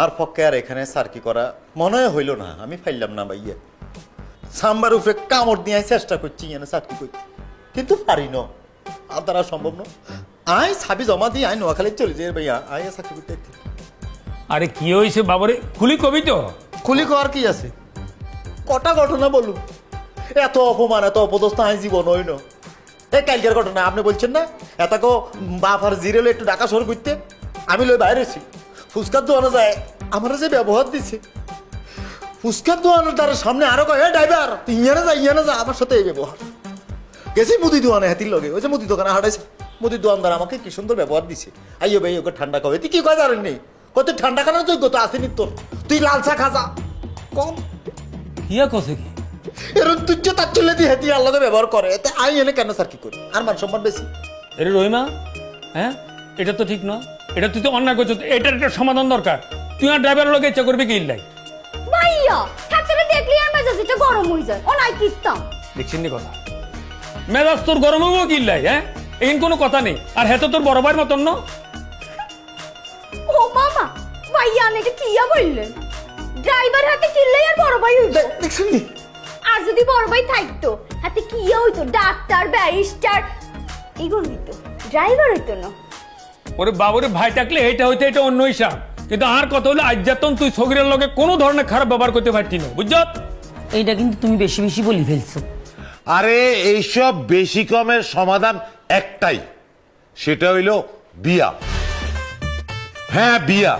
আর পক্ষে আর এখানে সার্কি করা মনে হইল না, আমি ফাইলাম না ভাইয়া। সাম্বার উপরে কামড় দিয়ে চেষ্টা করছি এনে চাকরি করছি, কিন্তু পারি না, আর দ্বারা সম্ভব না। আই ছাবি জমা দিয়ে আই নোয়াখালী চলে যাই ভাইয়া, আই চাকরি করতে। আরে কি হয়েছে বাবারে, খুলি কবি তো। খুলি কর কি আছে, কটা ঘটনা বলুন। এত অপমান এত অপদস্থ আই জীবন হই না। এই কালকের ঘটনা আপনি বলছেন না, এতকো বাপ আর জিরেল একটু ঢাকা শহর করতে, আমি লই বাইরেছি। ফুচকার দোকানে যায় আমার যে ব্যবহার দিছে, ফুচকার দোকানের তার সামনে আরো কয় ড্রাইভার ইয়ানে যা, আমার সাথে এই ব্যবহার। গেছি মুদি দোকানে হাতির লগে, ওই যে মুদি দোকানে হাঁটাইছে, মুদির দোকানদার আমাকে কি সুন্দর ব্যবহার দিছে। আইও ভাই ওকে ঠান্ডা খাওয়াই, তুই কি কয় জানেন নেই, কত ঠান্ডা খানার যোগ্যতা আসেনি তোর, তুই লাল চা খাজা কম। ইয়া কছে কি এরকম তুচ্ছ তাচ্ছল্য দিয়ে হাতি আল্লাহকে ব্যবহার করে, এতে আই এনে কেন স্যার কি করি, আর মান সম্মান বেশি। এরে রহিমা, হ্যাঁ এটা তো ঠিক নয়, এটা তুই তো অন্যায় করছিস, এটার একটা সমাধান দরকার। তুই আর ড্রাইভারের লগে ইচ্ছা করবি কি ইল্লাই ভাইয়া থাকতে দেখলি আর মেজাজটা গরম হয়ে যায়, ও নাই কিতাম দেখছেন নি কথা, মেজাজ তোর গরম হবো কি ইল্লাই, হ্যাঁ এই কোনো কথা নেই। আর হ্যাঁ তো তোর বড় ভাইয়ের মতন না। ও মামা, ভাইয়া নাকি কিয়া বললেন, ড্রাইভার হাতে কিনলেই আর বড় ভাই হইতো। দেখছেন নি, আর যদি বড় ভাই থাকতো হাতে কিয়া হইতো, ডাক্তার ব্যারিস্টার এগুলো হইতো, ড্রাইভার হইতো না। ওরে বাবুরে ভাই থাকলে এটা হইতে এটা অন্য হিসাব, কিন্তু আর কথা হলো আজ যাতন তুই সগিরের লগে কোনো ধরনের খারাপ ব্যবহার করতে পারতি না, বুঝছ? এইটা কিন্তু তুমি বেশি বেশি বলি ফেলছো। আরে এইসব বেশি কমের সমাধান একটাই, সেটা হইল বিয়া। হ্যাঁ বিয়া,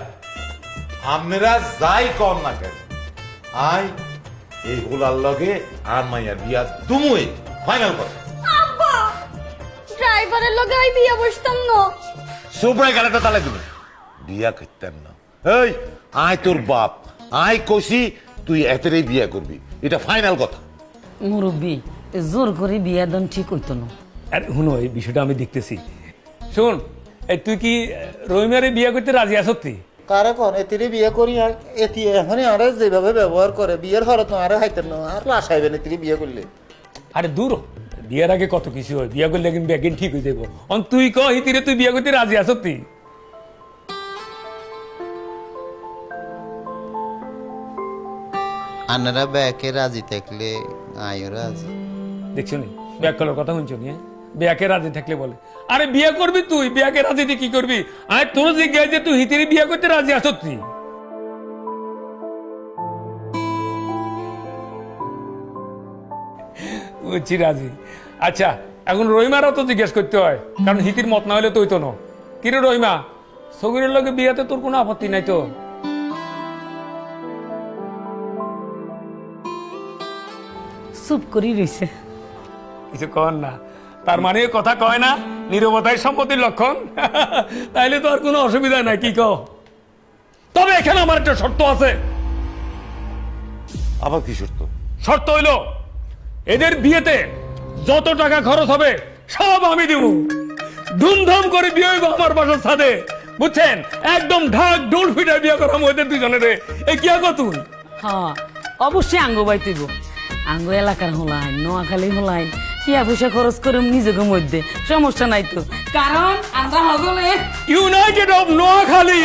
আপনারা যাই কম না কেন, আই এই গোলার লগে আর মাইয়ার বিয়া তুমুই ফাইনাল কর। আব্বা ড্রাইভারের লগে আই বিয়া বসতাম না। সুপ্রায় গালাটা তালে দিবে, বিয়া করতেন না। এই আয় তোর বাপ, আয় কষি তুই এতেরই বিয়া করবি, এটা ফাইনাল কথা। মুরব্বী জোর করে বিয়া দান ঠিক হইতো না। আরে শুনো, এই বিষয়টা আমি দেখতেছি। শোন, এই তুই কি রহিমারে বিয়ে করতে রাজি আছ? কারে কন এতিরে বিয়ে করি, আর এতি এখনই আরে যেভাবে ব্যবহার করে বিয়ের ঘরে তো আরে হাইতেন না, আর লাশ আইবেন এতিরে বিয়ে করলে। আরে দূর, বিয়ের আগে কত কিছু হয়, বিয়ে করলে কিন্তু একদিন ঠিক হয়ে যাবো। অন তুই ক হিতিরে তুই বিয়ে করতে রাজি আছ? আনারা ব্যাকে রাজি থাকলে আয়ও রাজি। দেখছো নি ব্যাগ করার কথা শুনছো নি? বিয়াকে রাজি থাকলে বলে, আরে বিয়ে করবি তুই, বিয়াকে রাজি দিয়ে কি করবি? আর তোর জিজ্ঞাসা যে তুই হিতিরে বিয়ে করতে রাজি আছ? বুঝছি রাজি। আচ্ছা এখন রহিমারও তো জিজ্ঞেস করতে হয়, কারণ হিতির মত না হলে তুই তো ন। কিরে রহিমা, সগিরের লগে বিয়াতে তোর কোনো আপত্তি নাই তো? চুপ করি রইছে, কিছু কর না, তার মানে কথা কয় না নীরবতাই সম্পত্তির লক্ষণ। তাইলে তো আর কোনো অসুবিধা নাই, কি কও? তবে এখানে আমার একটা শর্ত আছে। আবার কি শর্ত? শর্ত হইল এদের বিয়েতে যত টাকা খরচ হবে সব আমি দিব, ধুমধাম করে বিয়ে হইব আমার বাসার ছাদে, বুঝছেন? একদম ঢাক ঢোল ফিটা বিয়ে করা ওদের দুজনের। এই কি আগো তুই? হ্যাঁ অবশ্যই আঙ্গ বাইতেইব, আঙ্গ এলাকার হলাইন নোয়াখালী হলাইন, টিয়া পয়সা খরচ করে নিজেকে মধ্যে সমস্যা নাই তো, কারণ আমরা হগলে ইউনাইটেড অফ নোয়াখালী।